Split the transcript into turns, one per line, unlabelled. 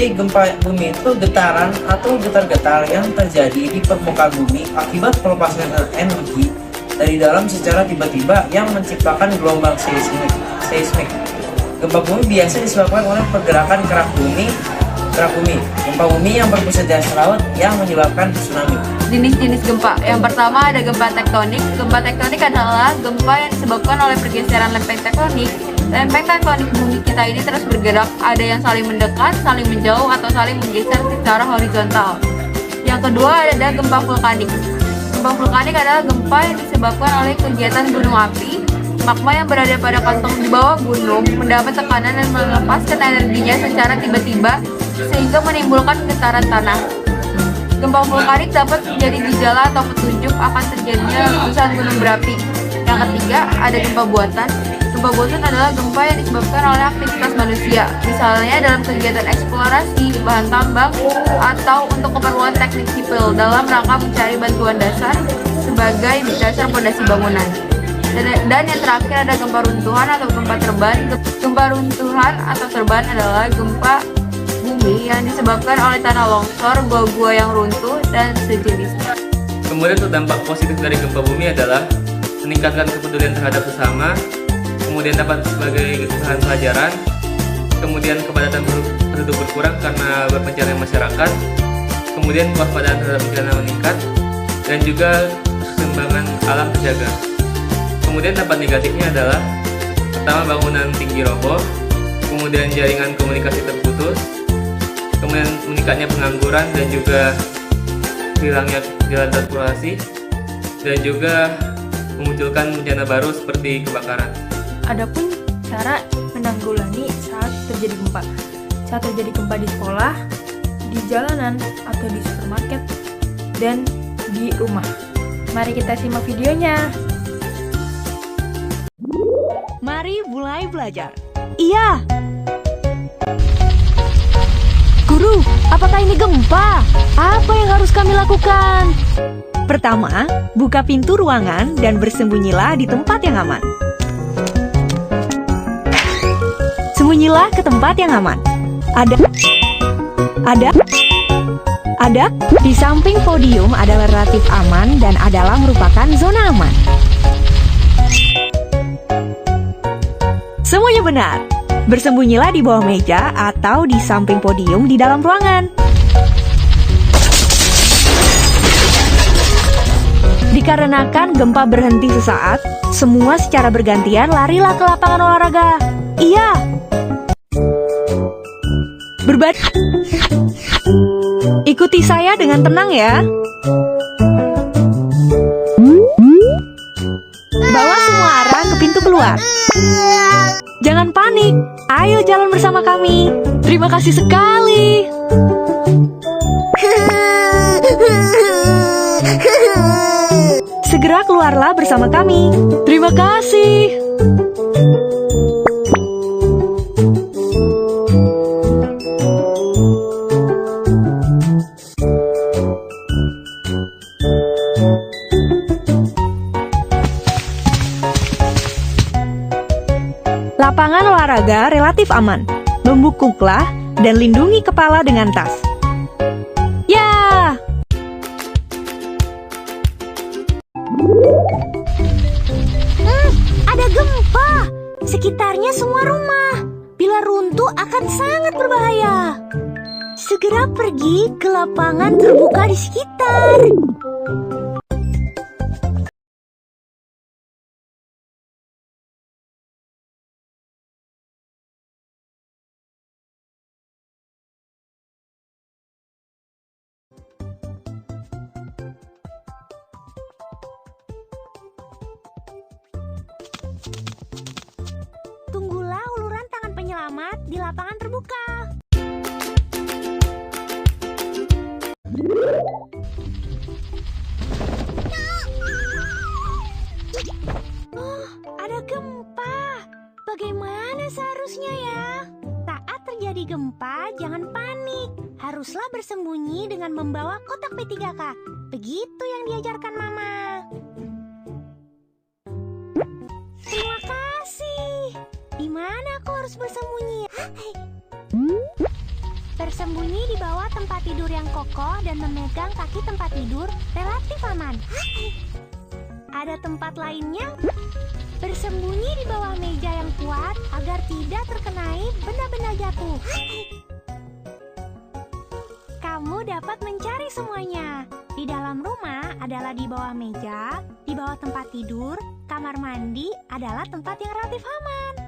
Jadi gempa bumi itu getaran atau getar-getar yang terjadi di permukaan bumi akibat pelepasan energi dari dalam secara tiba-tiba yang menciptakan gelombang seismik. Gempa bumi biasa disebabkan oleh pergerakan kerak bumi. Gempa bumi yang berpusat di dasar laut yang menyebabkan tsunami.
Jenis-jenis gempa. Yang pertama ada gempa tektonik. Gempa tektonik adalah gempa yang disebabkan oleh pergeseran lempeng tektonik. Lempeng tektonik bumi kita ini terus bergerak, ada yang saling mendekat, saling menjauh, atau saling menggeser secara horizontal. Yang kedua ada gempa vulkanik. Gempa vulkanik adalah gempa yang disebabkan oleh kegiatan gunung api. Magma yang berada pada kantong di bawah gunung mendapat tekanan dan melepaskan energinya secara tiba-tiba sehingga menimbulkan getaran tanah. Gempa vulkanik dapat menjadi gejala atau petunjuk akan terjadinya letusan gunung berapi. Yang ketiga ada gempa buatan. Gempa buatan adalah gempa yang disebabkan oleh aktivitas manusia, misalnya dalam kegiatan eksplorasi bahan tambang atau untuk keperluan teknik sipil dalam rangka mencari bantuan dasar sebagai dasar fondasi bangunan. Dan yang terakhir ada gempa runtuhan atau gempa terban. Gempa runtuhan atau terban adalah gempa bumi yang disebabkan oleh tanah longsor, gua-gua yang runtuh, dan sejenisnya.
Kemudian untuk dampak positif dari gempa bumi adalah meningkatkan kepedulian terhadap sesama, kemudian dapat sebagai bahan pelajaran, kemudian kepadatan penduduk berkurang karena berpencarnya masyarakat, kemudian kewaspadaan terhadap bencana meningkat, dan juga keseimbangan alam terjaga. Kemudian dampak negatifnya adalah pertama bangunan tinggi roboh, kemudian jaringan komunikasi terputus, kemudian meningkatnya pengangguran dan juga hilangnya jalan transportasi, dan juga memunculkan bencana baru seperti kebakaran.
Adapun cara menanggulangi saat terjadi gempa. Saat terjadi gempa di sekolah, di jalanan, atau di supermarket, dan di rumah. Mari kita simak videonya.
Mari mulai belajar. Iya. Guru, apakah ini gempa? Apa yang harus kami lakukan? Pertama, buka pintu ruangan dan bersembunyilah di tempat yang aman. Sembunyilah ke tempat yang aman. Ada di samping podium adalah relatif aman dan adalah merupakan zona aman. Semuanya benar. Bersembunyilah di bawah meja atau di samping podium di dalam ruangan. Dikarenakan gempa berhenti sesaat, semua secara bergantian larilah ke lapangan olahraga. Iya. Ikuti saya dengan tenang ya. Bawa semua arah ke pintu keluar. Jangan panik, ayo jalan bersama kami. Terima kasih sekali. Segera keluarlah bersama kami. Terima kasih. Lapangan olahraga relatif aman. Membungkuklah dan lindungi kepala dengan tas. Ya. Ada gempa. Sekitarnya semua rumah. Bila runtuh akan sangat berbahaya. Segera pergi ke lapangan terbuka di sekitar. Tunggulah uluran tangan penyelamat di lapangan terbuka. Oh, ada gempa. Bagaimana seharusnya ya? Saat terjadi gempa, jangan panik. Haruslah bersembunyi dengan membawa kotak P3K. Begitu yang diajarkan Mama. Terima kasih. Di mana aku harus bersembunyi? Bersembunyi Bersembunyi di bawah tempat tidur yang kokoh dan memegang kaki tempat tidur relatif aman. Ada tempat lainnya. Bersembunyi di bawah meja yang kuat agar tidak terkenai benda-benda jatuh. Kamu dapat mencari semuanya. Di dalam rumah adalah di bawah meja, di bawah tempat tidur, kamar mandi adalah tempat yang relatif aman.